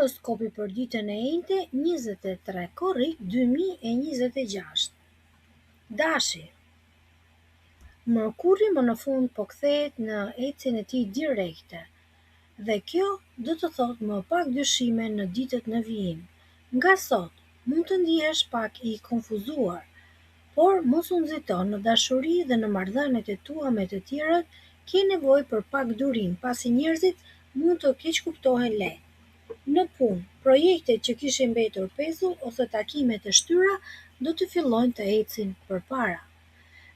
Horoskopi për ditën e njëjtë 23 korrik 2026. Dashi. Mërkuri më në fund po kthehet në ecjen e tij direkte, dhe kjo do të thotë më pak dyshime në ditët në vijim. Nga sot mund të ndihesh pak i konfuzuar, por mos u nxito. Në dashuri dhe në marrëdhëniet e tua me të tjerët ke nevojë për pak durim, pasi njerëzit mund të keqkuptohen lehtë. Në punë, projektet që kishin mbetur pezull ose takimet e shtyra do të fillojnë të ecin përpara.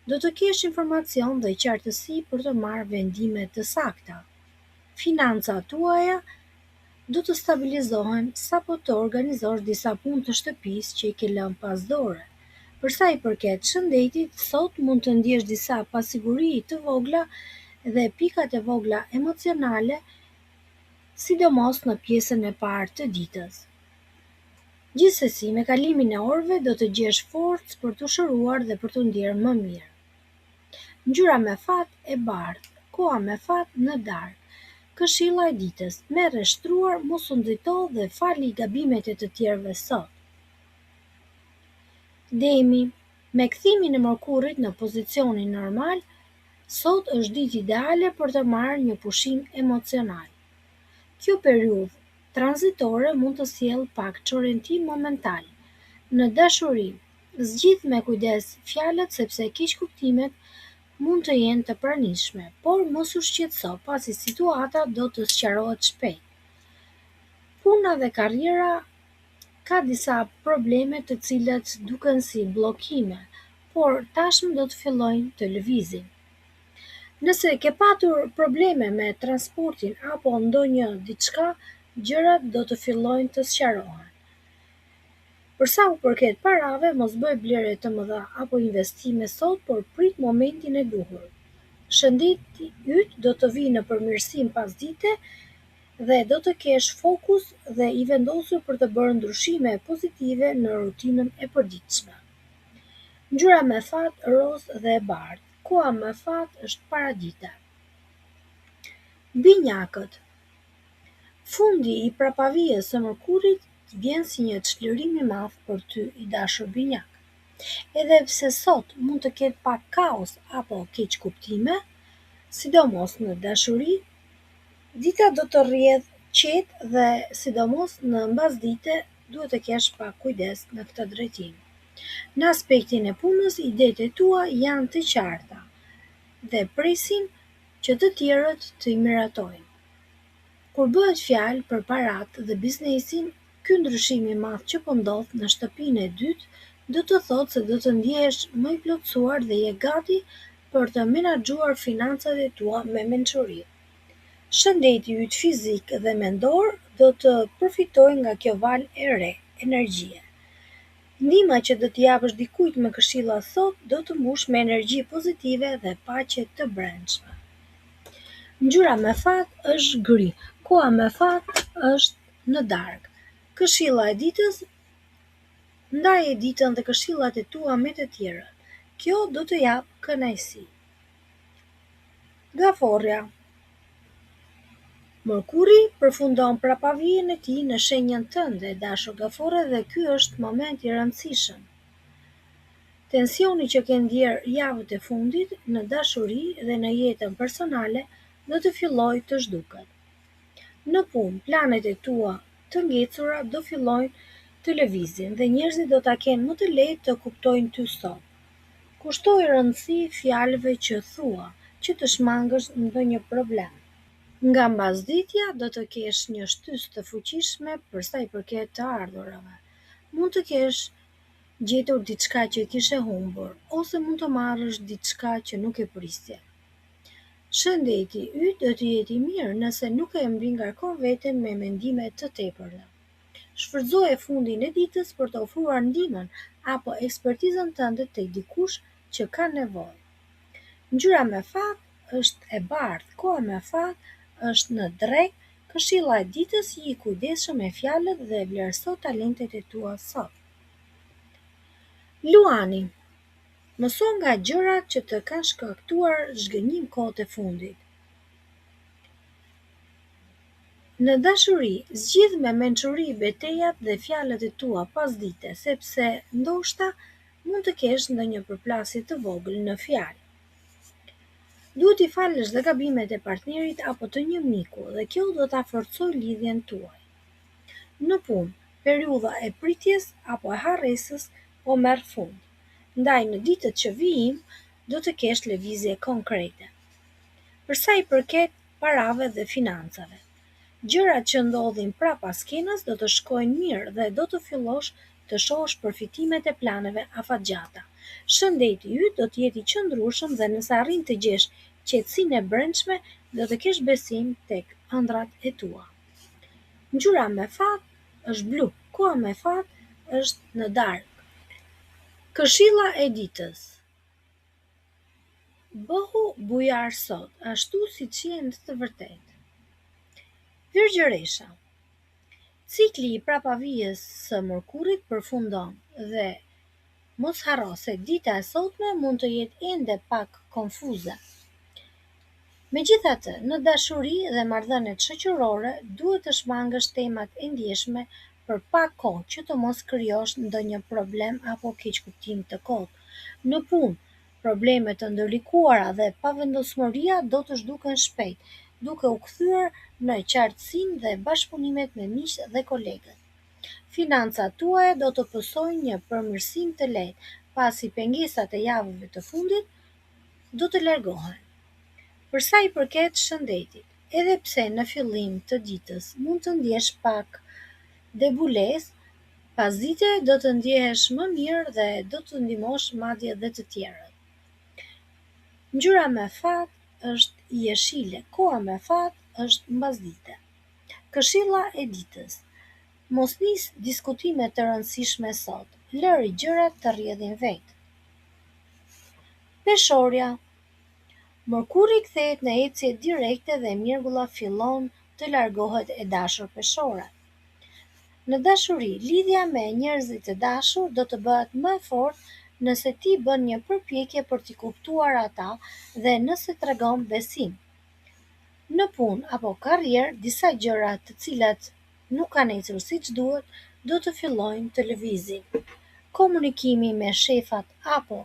Do të kesh informacion dhe qartësi për të marrë vendime të sakta. Financat tuaja do të stabilizohen sapo të organizosh disa punë të shtëpisë që i ke lënë pas dore. Për sa i përket shëndetit, sot mund të ndjesh disa pasiguri të vogla dhe pikat e vogla emocionale, sidomos në pjesën e parë të ditës. Gjithsesi, me kalimin e orëve do të gjesh forcë për të shëruar dhe për të ndjerë më mirë. Ngjyra me fat e bardhë, koha me fat në darkë. Këshilla e ditës: merre shtruar, mos u nxito dhe fali gabimet e të tjerëve sot. Demi, me kthimin e Mërkurit në pozicionin normal, sot është ditë ideale për të marrë një pushim emocional. Kjo periudhë tranzitore mund të sjellë pak çorentim momental. Në dashuri, zgjidh me kujdes fjalët sepse keqkuptimet mund të jenë të pranishme, por mos u shqetëso pasi situata do të sqarohet shpejt. Puna dhe karriera ka disa probleme të cilat duken si bllokime, por tashmë do të fillojnë të lëvizin. Nëse ke patur probleme me transportin apo ndonjë diçka, gjërat do të fillojnë të sqarohen. Për sa u përket parave, mos bëj blerje të mëdha apo investime sot, por prit momentin e duhur. Shëndeti yt do të vijë në përmirësim pasdite dhe do të kesh fokus dhe i vendosur për të bërë ndryshime pozitive në rutinën e përditshme. Ngjyra me fat rozë dhe e bardhë. Koha me fat është paradite. Binjakët. Fundi i prapavijës së Mërkurit vjen si një çlirim i madh për ty i dashur binjak. Edhe pse sot mund të ketë pak kaos apo keqkuptime, sidomos në dashuri, dita do të rrjedhë qetë dhe sidomos në mbasdite duhet të kesh pak kujdes në këtë drejtim. Në aspektin e punës, idetë e tua janë të qarta dhe presin që të tjerët të i miratojnë. Kur bëhet fjalë për paratë dhe biznesin, ky ndryshim i madh që po ndodh në shtëpinë e dytë do të thotë se do të ndjehesh më i plotësuar dhe je gati për të menaxhuar financat e tua me mençuri. Shëndeti yt fizik dhe mendor do të përfitojë nga kjo valë e re energjie. Ndihma që do t'i japësh dikujt me këshilla sot do të mbush me energji pozitive dhe paqe të brendshme. Ngjyra me fat është gri. Koha me fat është në darkë. Këshilla e ditës: ndaje ditën dhe këshillat e tua me të tjerët. Kjo do të japë kënaqësi. Gaforja. Mërkuri përfundon prapavijën e tij në shenjën tënde, dashur gafore, dhe ky është moment i rëndësishëm. Tensioni që ke ndjerë javët e fundit në dashuri dhe në jetën personale do të fillojë të zhduket. Në punë, planet e tua të ngecura do fillojnë të lëvizin dhe njerëzit do ta kenë më të lehtë të kuptojnë ty sot. Kushtoj rëndësi fjalëve që thua, që të shmangësh ndonjë problem. Nga mbasditja do të kesh një shtysë të fuqishme për sa i përket të ardhurave. Mund të kesh gjetur diçka që kishe humbur, ose mund të marrësh diçka që nuk e prisje. Shëndeti yt do të jetë i mirë nëse nuk e mbingarkon veten me mendime të tepërta. Shfrytzoje fundin e ditës për të ofruar ndihmën apo ekspertizën tënde tek dikush që ka nevojë. Ngjyra me fat është e bardhë. Koha me fat është në drekë. Këshilla e ditës: je i kujdesshëm me fjalët dhe vlerëso talentet e tua sot. Luani. Mëso nga gjërat që të kanë shkaktuar zhgënjim kohët e fundit. Në dashuri, zgjidh me mençuri betejat dhe fjalët e tua pasdite, sepse ndoshta mund të kesh ndonjë përplasje të vogël në fjalë. Duhet i falësh dhe gabimet e partnerit apo të një miku dhe kjo do ta forcojë lidhjen tuaj. Në punë, periudha e pritjes apo e harresës po merr fund. Ndaj në ditët që vijnë, do të kesh lëvizje konkrete. Për sa i përket parave dhe financave, gjërat që ndodhin prapas skenës do të shkojnë mirë dhe do të fillosh të shohësh përfitimet e planeve afatgjata. Shëndeti yt do të jetë i qëndrueshëm dhe nëse arrin të gjesh qetësinë e brendshme, do të kesh besim tek ëndrat e tua. Ngjyra me fat është blu, koha me fat është në darkë. Këshilla e ditës. Bëhu bujar sot, ashtu siç je në të vërtetë. Virgjëresha. Cikli i prapavijës së Mërkurit përfundon dhe mos harro se dita e sotme mund të jetë ende pak konfuze. Megjithatë, në dashuri dhe marrëdhëniet shoqërore duhet të shmangësh temat e ndjeshme për pak kohë që të mos krijosh ndonjë problem apo keqkuptim të kotë. Në punë, problemet të ndërlikuara dhe pavendosmëria do të zhduken shpejt, duke u kthyer në qartësinë dhe bashkëpunimet me miq dhe kolegët. Financat tuaja do të pësojnë një përmirësim të lehtë, pasi pengesat e javëve të fundit do të largohen. Për sa i përket shëndetit, edhe pse në fillim të ditës mund të ndjesh pak debulesë, pasdite do të ndjehesh më mirë dhe do të ndihmosh madje edhe të tjerët. Ngjyra me fat është jeshile, koha me fat është mbasdite. Këshilla e ditës. Mos nis diskutime të rëndësishme sot, lëri gjërat të rrjedhin vetë. Peshorja. Mërkuri kthehet në ecje direkte dhe mjergulla fillon të largohet e dashur peshore. Në dashuri, lidhja me njerëzit të dashur do të bëhet më e fortë nëse ti bën një përpjekje për t'i kuptuar ata dhe nëse tregon besim. Në punë apo karrierë, disa gjëra të cilat nuk kanë ecur siç duhet, do të fillojnë të lëvizin. Komunikimi me shefat apo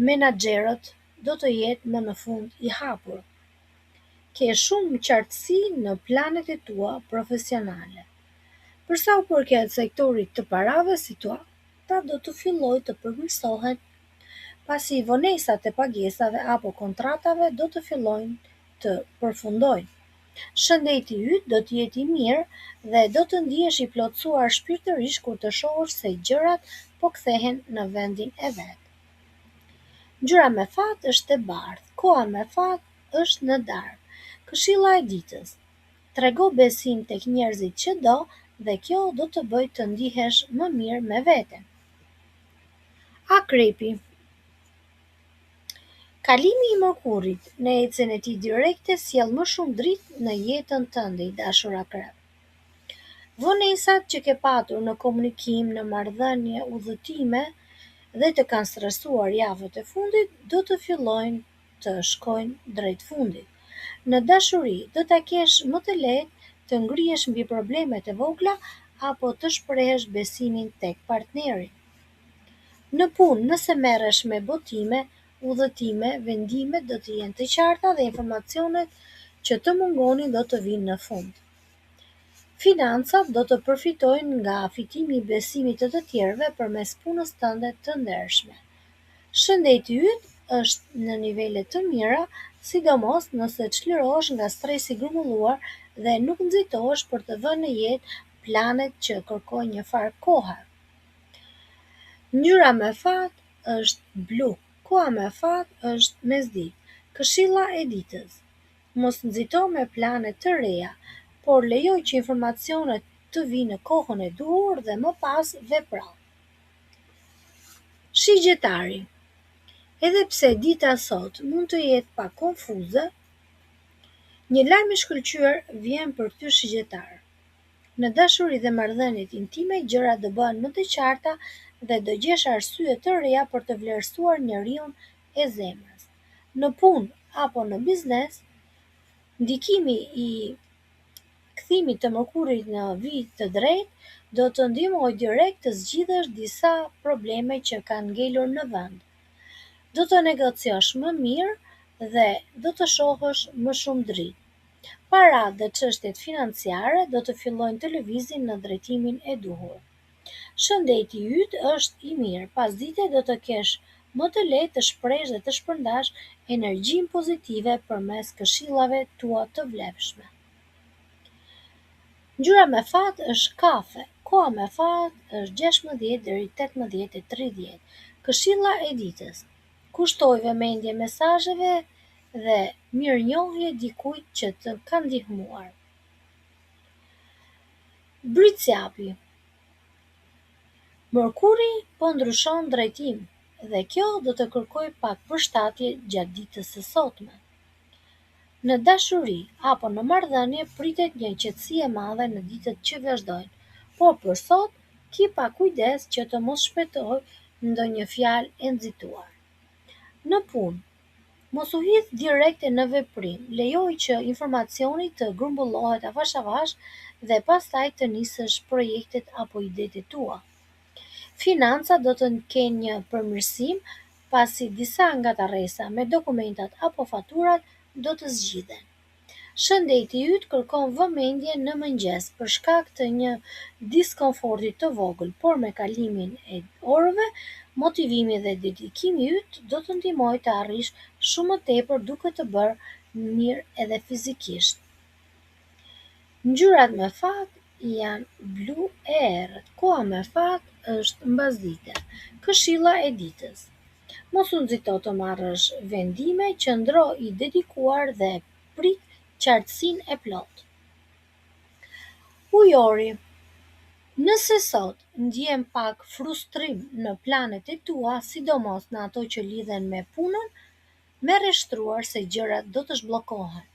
menaxherët do të jetë më në fund i hapur. Ke shumë qartësi në planet e tua profesionale. Për sa u përket sektorit të parave, situata do të fillojë të përmirësohet, pasi vonesat e pagesave apo kontratave do të fillojnë të përfundojnë. Shëndeti yt do të jetë i mirë dhe do të ndihesh i plotësuar shpirtërisht kur të shohësh se gjërat po kthehen në vendin e vet. Ngjyra me fat është e bardhë, koha me fat është në darkë. Këshilla e ditës. Trego besim tek njerëzit që do dhe kjo do të bëjë të ndihesh më mirë me veten. Akrepi. Kalimi i Mërkurit në ecjen e tij direkte sjell më shumë dritë në jetën tënde, i dashur akrep. Vonesat që ke patur në komunikim, në marrëdhënie, udhëtime dhe të kanë stresuar javët e fundit do të fillojnë të shkojnë drejt fundit. Në dashuri do ta kesh më të lehtë të ngrihesh mbi problemet e vogla apo të shprehësh besimin tek partneri. Në punë, nëse merresh me botime, udhëtime, vendimet do të jenë të qarta dhe informacionet që të mungonin do të vinë në fund. Financat do të përfitojnë nga fitimi i besimit të tjerëve përmes punës tënde të ndershme. Shëndeti yt është në nivele të mira, sidomos nëse çlirohesh nga stresi i grumbulluar dhe nuk nxitohesh për të vënë në jetë planet që kërkojnë një farë kohe. Ngjyra me fat është blu, koha me fat është mesditë. Këshilla e ditës. Mos nxito me plane të reja, por lejoj që informacionet të vinë në kohën e duhur dhe më pas vepro. Shigjetari. Edhe pse dita sot mund të jetë pak konfuze, një lajm i shkëlqyer vjen për ty shigjetar. Në dashuri dhe marrëdhëniet intime gjërat do bëhen më të qarta dhe do gjesh arsye të reja për të vlerësuar njeriun e zemrës. Në punë apo në biznes, ndikimi i Kthimi të Merkurit në vit të drejtë do të ndihmojë direkt të zgjidhësh disa probleme që kanë ngelur në vend. Do të negociosh më mirë dhe do të shohësh më shumë dritë. Paratë dhe çështjet financiare do të fillojnë të lëvizin në drejtimin e duhur. Shëndeti yt është i mirë, pasdite do të kesh më të lehtë të shprehësh dhe të shpërndash energjinë pozitive përmes këshillave tua të vlefshme. Ngjyra me fat është kafe. Koha me fat është 16 deri 18:30. Këshilla e ditës: kushtoj vëmendje mesazheve dhe mirënjohje dikujt që të ka ndihmuar. Brytësjapi. Merkuri po ndryshon drejtim dhe kjo do të kërkojë pak përshtatje gjatë ditës së sotme. Në dashuri apo në marrëdhënie pritet një qetësi e madhe në ditët që vazhdojnë, por për sot ki pak kujdes që të mos shpëtojë ndonjë fjalë e nxituar. Në punë, mos u hidh direkt në veprim, lejoj që informacioni të grumbullohet avash avash dhe pastaj të nisësh projektet apo idetë tua. Financa do të kenë një përmirësim pasi disa ngatarresa me dokumentat apo faturat do të zgjidhen. Shëndeti yt kërkon vëmendje në mëngjes për shkak të një diskomforti të vogël, por me kalimin e orëve, motivimi dhe dedikimi yt do të ndihmojë të arrish shumë më tepër duke të bërë mirë edhe fizikisht. Ngjyrat me fat janë blu e errët. Koha me fat është mbasdite. Këshilla e ditës: mos u nxito të marrësh vendime, qëndro i dedikuar dhe prit qartësinë e plotë. Ujori. Nëse sot ndjen pak frustrim në planet e tua, sidomos në ato që lidhen me punën, merre shtruar se gjërat do të zhbllokohen.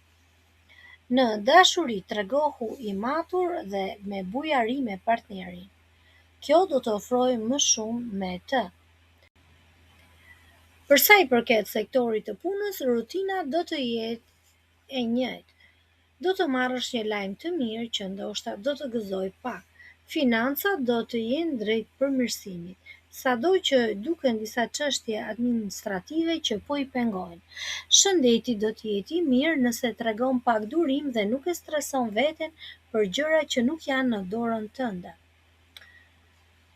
Në dashuri tregohu i matur dhe me bujari me partnerin. Kjo do të ofrojë më shumë me të. Për sa i përket sektorit të punës, rutina do të jetë e njëjtë. Do të marrësh një lajm të mirë që ndoshta do të gëzojë pak. Financat do të jenë drejt përmirësimit, sado që duken disa çështje administrative që po i pengojnë. Shëndeti do të jetë i mirë nëse tregon pak durim dhe nuk e streson veten për gjëra që nuk janë në dorën tënde.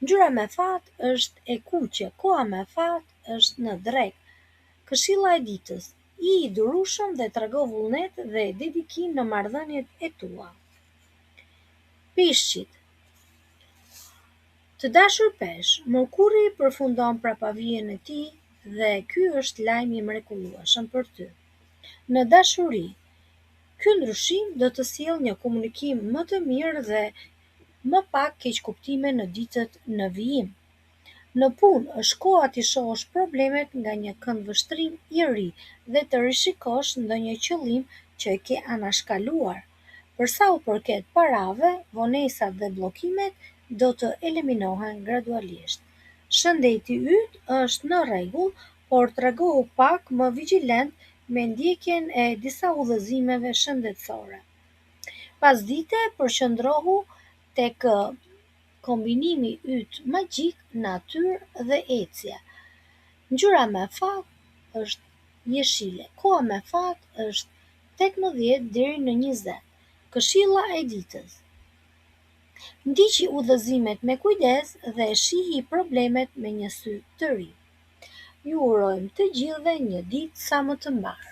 Ngjyra me fat është e kuqe. Koha me fat është në drekë. Këshilla e ditës: i durueshëm dhe trego vullnet dhe dedikim në marrëdhëniet e tua. Pishqit. Të dashur pesh, Merkuri përfundon prapavijën e tij dhe ky është lajm i mrekullueshëm për ty. Në dashuri, ky ndryshim do të sjellë një komunikim më të mirë dhe më pak keqkuptime në ditët në vijim. Në punë është koha t'i shohësh problemet nga një këndvështrim i ri dhe të rishikosh ndonjë qëllim që e ke anashkaluar. Për sa u përket parave, vonesat dhe bllokimet do të eliminohen gradualisht. Shëndeti yt është në rregull, por tregohu pak më vigjilent me ndjekjen e disa udhëzimeve shëndetësore. Pasdite përqendrohu tek kombinimi yt magjik, natyrë dhe ecje. Ngjyra me fat është jeshile. Koha me fat është 18 deri në 20. Këshilla e ditës: ndiqi udhëzimet me kujdes dhe shihi problemet me një sy të ri. Ju urojmë të gjithëve një ditë sa më të mbar.